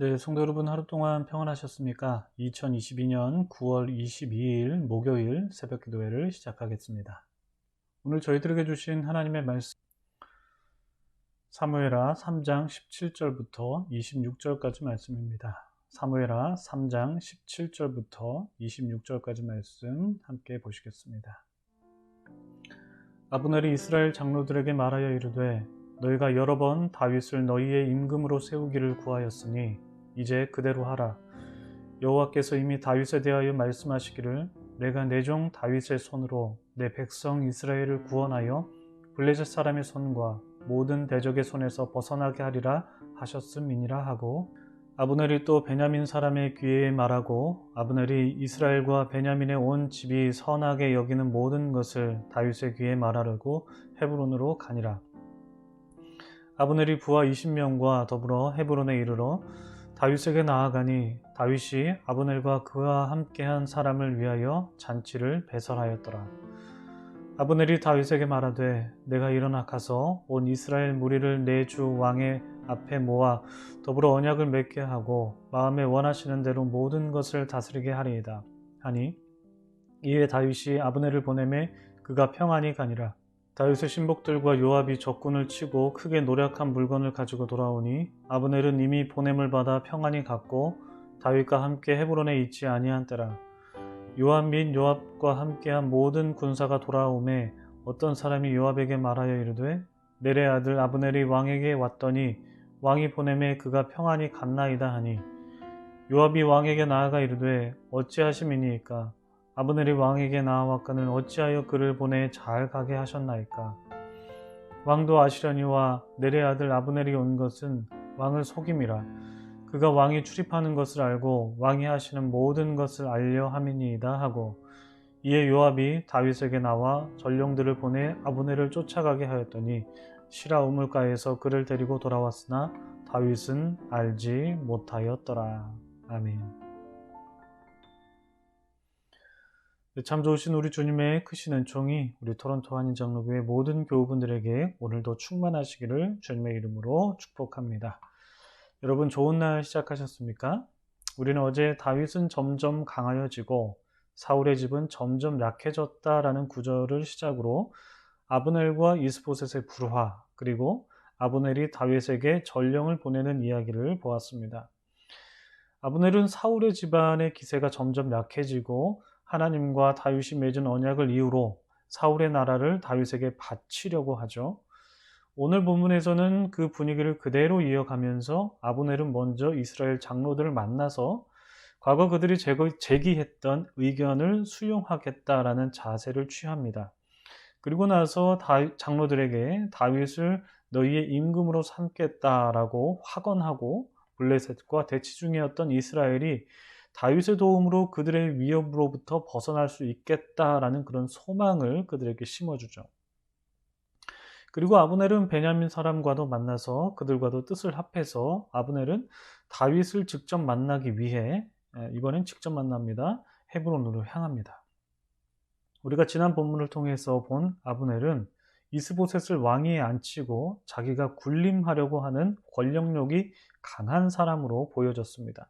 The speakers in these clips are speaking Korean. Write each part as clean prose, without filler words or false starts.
네, 성도 여러분 하루 동안 평안하셨습니까? 2022년 9월 22일 목요일 새벽 기도회를 시작하겠습니다. 오늘 저희들에게 주신 하나님의 말씀 사무엘하 3장 17절부터 26절까지 말씀입니다. 사무엘하 3장 17절부터 26절까지 말씀 함께 보시겠습니다. 아브넬이 이스라엘 장로들에게 말하여 이르되 너희가 여러 번 다윗을 너희의 임금으로 세우기를 구하였으니 이제 그대로 하라. 여호와께서 이미 다윗에 대하여 말씀하시기를 내가 내 종 다윗의 손으로 내 백성 이스라엘을 구원하여 블레셋 사람의 손과 모든 대적의 손에서 벗어나게 하리라 하셨음이니라 하고, 아브넬이 또 베냐민 사람의 귀에 말하고 아브넬이 이스라엘과 베냐민의 온 집이 선하게 여기는 모든 것을 다윗의 귀에 말하려고 헤브론으로 가니라. 아브넬이 부하 20명과 더불어 헤브론에 이르러 다윗에게 나아가니 다윗이 아브넬과 그와 함께한 사람을 위하여 잔치를 배설하였더라. 아브넬이 다윗에게 말하되 내가 일어나 가서 온 이스라엘 무리를 내 주 왕의 앞에 모아 더불어 언약을 맺게 하고 마음에 원하시는 대로 모든 것을 다스리게 하리이다 하니, 이에 다윗이 아브넬을 보내매 그가 평안히 가니라. 다윗의 신복들과 요압이 적군을 치고 크게 노력한 물건을 가지고 돌아오니 아브넬은 이미 보냄을 받아 평안히 갔고 다윗과 함께 헤브론에 있지 아니한 때라. 요압 및 요압과 함께한 모든 군사가 돌아오매 어떤 사람이 요압에게 말하여 이르되 넬의 아들 아브넬이 왕에게 왔더니 왕이 보내매 그가 평안히 갔나이다 하니, 요압이 왕에게 나아가 이르되 어찌하심이니이까? 아브넬이 왕에게 나아왔거늘 어찌하여 그를 보내 잘 가게 하셨나이까? 왕도 아시려니와 넬의 아들 아브넬이 온 것은 왕을 속임이라. 그가 왕이 출입하는 것을 알고 왕이 하시는 모든 것을 알려 함이니이다 하고, 이에 요압이 다윗에게 나와 전령들을 보내 아브넬을 쫓아가게 하였더니 시라 우물가에서 그를 데리고 돌아왔으나 다윗은 알지 못하였더라. 아멘. 참 좋으신 우리 주님의 크신 은총이 우리 토론토 한인장로교회 모든 교우분들에게 오늘도 충만하시기를 주님의 이름으로 축복합니다. 여러분 좋은 날 시작하셨습니까? 우리는 어제 다윗은 점점 강하여지고 사울의 집은 점점 약해졌다라는 구절을 시작으로 아브넬과 이스보셋의 불화, 그리고 아브넬이 다윗에게 전령을 보내는 이야기를 보았습니다. 아브넬은 사울의 집안의 기세가 점점 약해지고 하나님과 다윗이 맺은 언약을 이유로 사울의 나라를 다윗에게 바치려고 하죠. 오늘 본문에서는 그 분위기를 그대로 이어가면서 아브넬은 먼저 이스라엘 장로들을 만나서 과거 그들이 제기했던 의견을 수용하겠다라는 자세를 취합니다. 그리고 나서 장로들에게 다윗을 너희의 임금으로 삼겠다라고 확언하고, 블레셋과 대치 중이었던 이스라엘이 다윗의 도움으로 그들의 위협으로부터 벗어날 수 있겠다라는 그런 소망을 그들에게 심어주죠. 그리고 아브넬은 베냐민 사람과도 만나서 그들과도 뜻을 합해서 아브넬은 다윗을 직접 만나기 위해 이번엔 직접 만납니다. 헤브론으로 향합니다. 우리가 지난 본문을 통해서 본 아브넬은 이스보셋을 왕위에 앉히고 자기가 군림하려고 하는 권력욕이 강한 사람으로 보여졌습니다.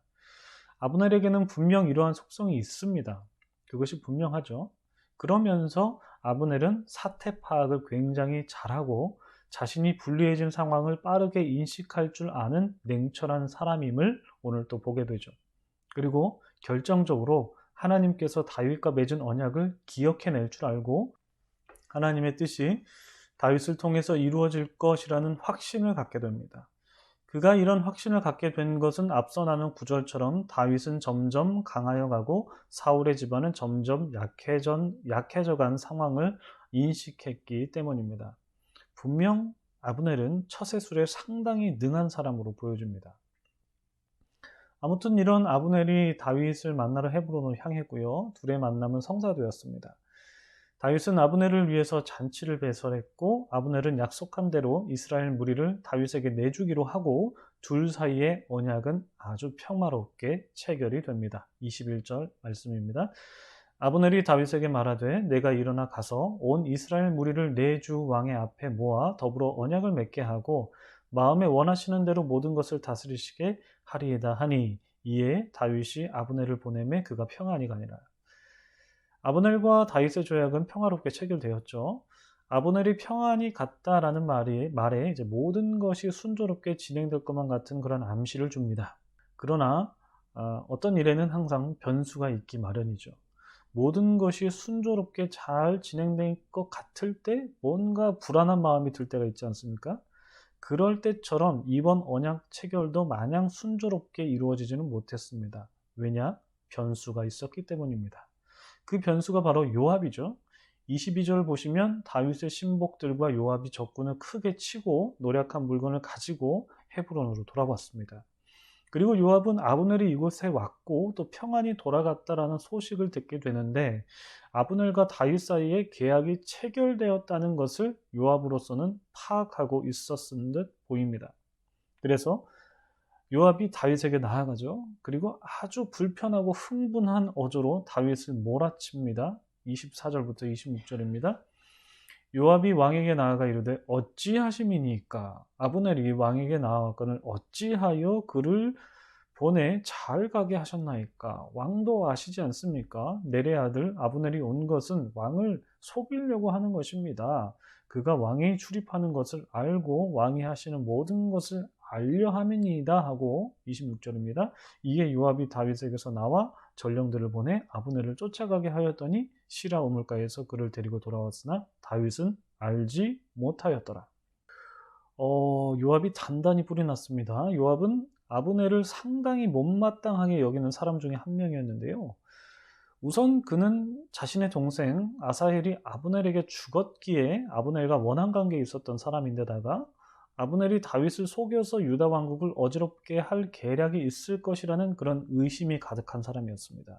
아브넬에게는 분명 이러한 속성이 있습니다. 그것이 분명하죠. 그러면서 아브넬은 사태 파악을 굉장히 잘하고 자신이 불리해진 상황을 빠르게 인식할 줄 아는 냉철한 사람임을 오늘 또 보게 되죠. 그리고 결정적으로 하나님께서 다윗과 맺은 언약을 기억해낼 줄 알고 하나님의 뜻이 다윗을 통해서 이루어질 것이라는 확신을 갖게 됩니다. 그가 이런 확신을 갖게 된 것은 앞서 나눈 구절처럼 다윗은 점점 강하여 가고 사울의 집안은 점점 약해져 간 상황을 인식했기 때문입니다. 분명 아브넬은 처세술에 상당히 능한 사람으로 보여집니다. 아무튼 이런 아브넬이 다윗을 만나러 헤브론을 향했고요. 둘의 만남은 성사되었습니다. 다윗은 아브넬을 위해서 잔치를 배설했고 아브넬은 약속한 대로 이스라엘 무리를 다윗에게 내주기로 하고 둘 사이의 언약은 아주 평화롭게 체결이 됩니다. 21절 말씀입니다. 아브넬이 다윗에게 말하되 내가 일어나 가서 온 이스라엘 무리를 내 주 왕의 앞에 모아 더불어 언약을 맺게 하고 마음에 원하시는 대로 모든 것을 다스리시게 하리이다 하니 이에 다윗이 아브넬을 보내매 그가 평안히 가니라. 아브넬과 다윗의 조약은 평화롭게 체결되었죠. 아브넬이 평안히 갔다라는 말에 이제 모든 것이 순조롭게 진행될 것만 같은 그런 암시를 줍니다. 그러나 어떤 일에는 항상 변수가 있기 마련이죠. 모든 것이 순조롭게 잘 진행될 것 같을 때 뭔가 불안한 마음이 들 때가 있지 않습니까? 그럴 때처럼 이번 언약 체결도 마냥 순조롭게 이루어지지는 못했습니다. 왜냐? 변수가 있었기 때문입니다. 그 변수가 바로 요압이죠. 22절 보시면 다윗의 신복들과 요압이 적군을 크게 치고 노략한 물건을 가지고 헤브론으로 돌아왔습니다. 그리고 요압은 아브넬이 이곳에 왔고 또 평안히 돌아갔다라는 소식을 듣게 되는데 아브넬과 다윗 사이에 계약이 체결되었다는 것을 요압으로서는 파악하고 있었은 듯 보입니다. 그래서 요압이 다윗에게 나아가죠. 그리고 아주 불편하고 흥분한 어조로 다윗을 몰아칩니다. 24절부터 26절입니다. 요압이 왕에게 나아가 이르되 어찌하심이니까 아브넬이 왕에게 나아왔거늘 어찌하여 그를 보내 잘 가게 하셨나이까? 왕도 아시지 않습니까? 넬의 아들 아브넬이 온 것은 왕을 속이려고 하는 것입니다. 그가 왕이 출입하는 것을 알고 왕이 하시는 모든 것을 알려 함이니이다 하고 26절입니다. 이에 요압이 다윗에게서 나와 전령들을 보내 아브넬을 쫓아가게 하였더니 시라 우물가에서 그를 데리고 돌아왔으나 다윗은 알지 못하였더라. 요압이 단단히 뿔이 났습니다. 요압은 아브넬을 상당히 못마땅하게 여기는 사람 중에 한 명이었는데요. 우선 그는 자신의 동생 아사헬이 아브넬에게 죽었기에 아브넬과 원한 관계에 있었던 사람인데다가 아브넬이 다윗을 속여서 유다 왕국을 어지럽게 할 계략이 있을 것이라는 그런 의심이 가득한 사람이었습니다.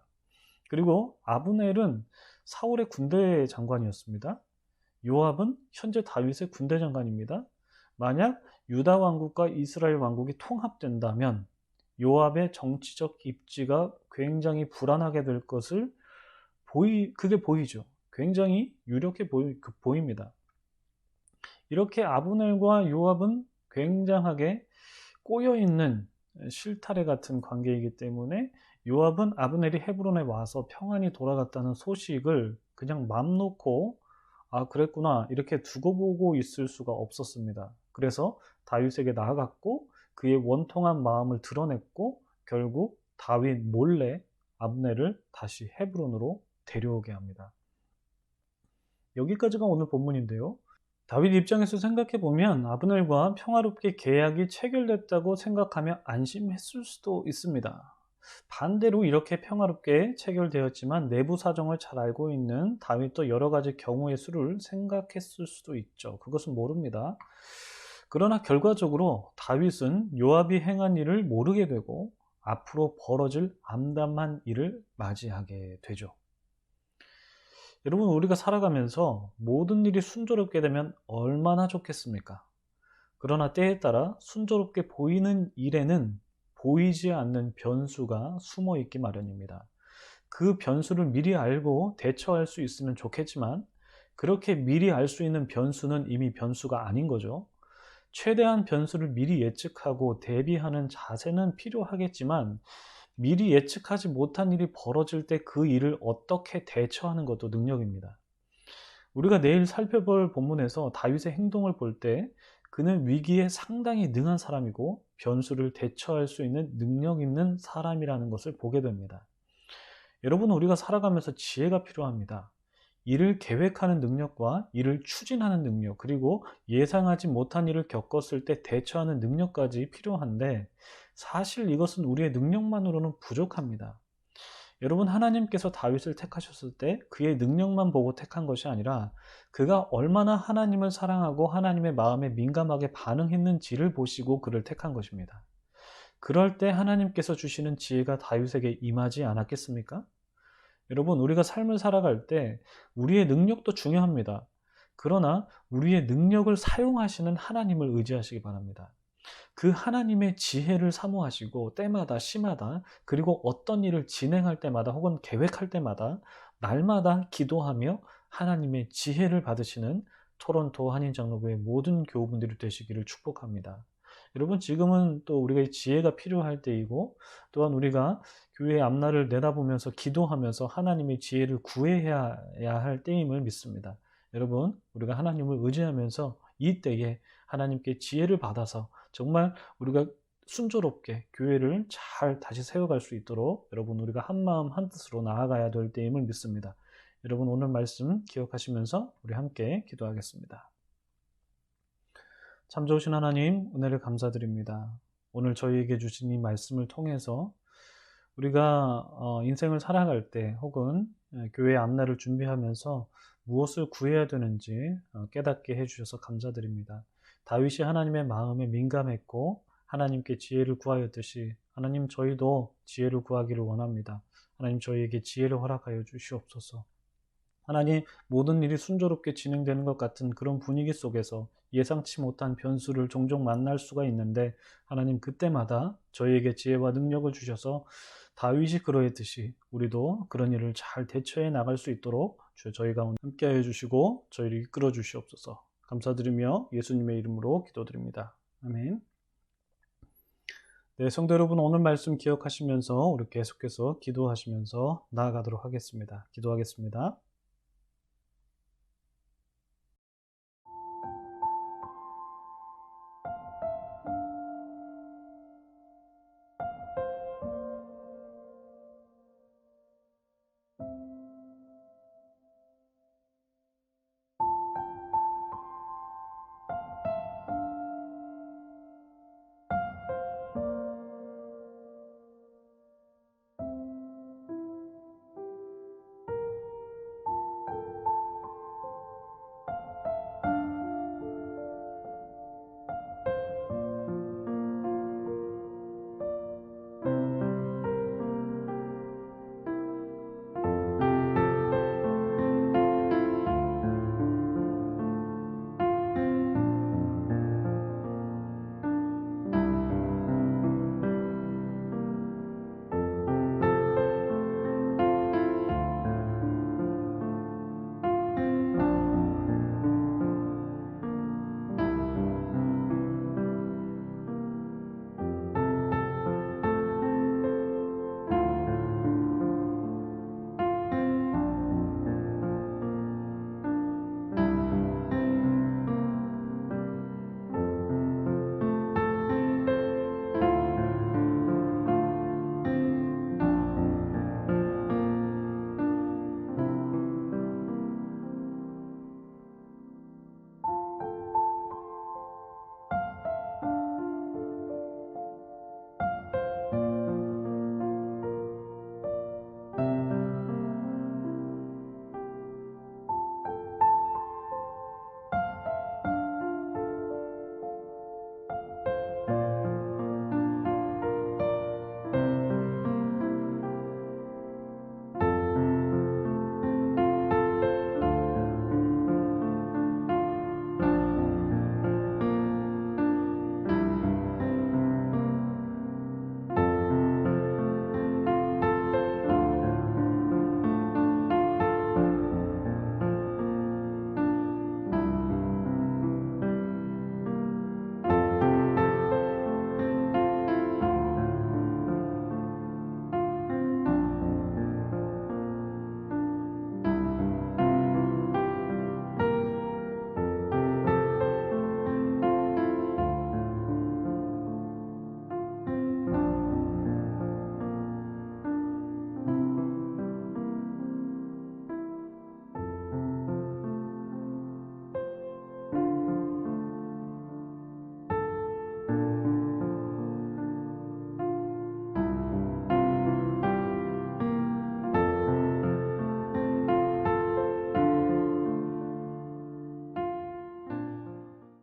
그리고 아브넬은 사울의 군대 장관이었습니다. 요압은 현재 다윗의 군대 장관입니다. 만약 유다 왕국과 이스라엘 왕국이 통합된다면 요압의 정치적 입지가 굉장히 불안하게 될 것을 그게 보이죠. 굉장히 유력해 보입니다. 이렇게 아브넬과 요압은 굉장하게 꼬여있는 실타래 같은 관계이기 때문에 요압은 아브넬이 헤브론에 와서 평안히 돌아갔다는 소식을 그냥 맘 놓고 그랬구나 이렇게 두고 보고 있을 수가 없었습니다. 그래서 다윗에게 나아갔고 그의 원통한 마음을 드러냈고 결국 다윗 몰래 아브넬을 다시 헤브론으로 데려오게 합니다. 여기까지가 오늘 본문인데요. 다윗 입장에서 생각해보면 아브넬과 평화롭게 계약이 체결됐다고 생각하며 안심했을 수도 있습니다. 반대로 이렇게 평화롭게 체결되었지만 내부 사정을 잘 알고 있는 다윗도 여러 가지 경우의 수를 생각했을 수도 있죠. 그것은 모릅니다. 그러나 결과적으로 다윗은 요압이 행한 일을 모르게 되고 앞으로 벌어질 암담한 일을 맞이하게 되죠. 여러분, 우리가 살아가면서 모든 일이 순조롭게 되면 얼마나 좋겠습니까? 그러나 때에 따라 순조롭게 보이는 일에는 보이지 않는 변수가 숨어 있기 마련입니다. 그 변수를 미리 알고 대처할 수 있으면 좋겠지만 그렇게 미리 알 수 있는 변수는 이미 변수가 아닌 거죠. 최대한 변수를 미리 예측하고 대비하는 자세는 필요하겠지만 미리 예측하지 못한 일이 벌어질 때 그 일을 어떻게 대처하는 것도 능력입니다. 우리가 내일 살펴볼 본문에서 다윗의 행동을 볼 때 그는 위기에 상당히 능한 사람이고 변수를 대처할 수 있는 능력 있는 사람이라는 것을 보게 됩니다. 여러분, 우리가 살아가면서 지혜가 필요합니다. 일을 계획하는 능력과 일을 추진하는 능력, 그리고 예상하지 못한 일을 겪었을 때 대처하는 능력까지 필요한데 사실 이것은 우리의 능력만으로는 부족합니다. 여러분, 하나님께서 다윗을 택하셨을 때 그의 능력만 보고 택한 것이 아니라 그가 얼마나 하나님을 사랑하고 하나님의 마음에 민감하게 반응했는지를 보시고 그를 택한 것입니다. 그럴 때 하나님께서 주시는 지혜가 다윗에게 임하지 않았겠습니까? 여러분, 우리가 삶을 살아갈 때 우리의 능력도 중요합니다. 그러나 우리의 능력을 사용하시는 하나님을 의지하시기 바랍니다. 그 하나님의 지혜를 사모하시고 때마다 시마다 그리고 어떤 일을 진행할 때마다 혹은 계획할 때마다 날마다 기도하며 하나님의 지혜를 받으시는 토론토 한인장로교회 모든 교우분들이 되시기를 축복합니다. 여러분 지금은 또 우리가 지혜가 필요할 때이고 또한 우리가 교회의 앞날을 내다보면서 기도하면서 하나님의 지혜를 구해야 할 때임을 믿습니다. 여러분 우리가 하나님을 의지하면서 이 때에 하나님께 지혜를 받아서 정말 우리가 순조롭게 교회를 잘 다시 세워갈 수 있도록 여러분 우리가 한마음 한뜻으로 나아가야 될 때임을 믿습니다. 여러분 오늘 말씀 기억하시면서 우리 함께 기도하겠습니다. 참 좋으신 하나님 은혜를 감사드립니다. 오늘 저희에게 주신 이 말씀을 통해서 우리가 인생을 살아갈 때 혹은 교회 앞날을 준비하면서 무엇을 구해야 되는지 깨닫게 해주셔서 감사드립니다. 다윗이 하나님의 마음에 민감했고 하나님께 지혜를 구하였듯이 하나님 저희도 지혜를 구하기를 원합니다. 하나님 저희에게 지혜를 허락하여 주시옵소서. 하나님 모든 일이 순조롭게 진행되는 것 같은 그런 분위기 속에서 예상치 못한 변수를 종종 만날 수가 있는데 하나님 그때마다 저희에게 지혜와 능력을 주셔서 다윗이 그러했듯이 우리도 그런 일을 잘 대처해 나갈 수 있도록 저희 가운데 함께하여 주시고 저희를 이끌어 주시옵소서. 감사드리며 예수님의 이름으로 기도드립니다. 아멘. 네, 성도 여러분 오늘 말씀 기억하시면서 우리 계속해서 기도하시면서 나아가도록 하겠습니다. 기도하겠습니다.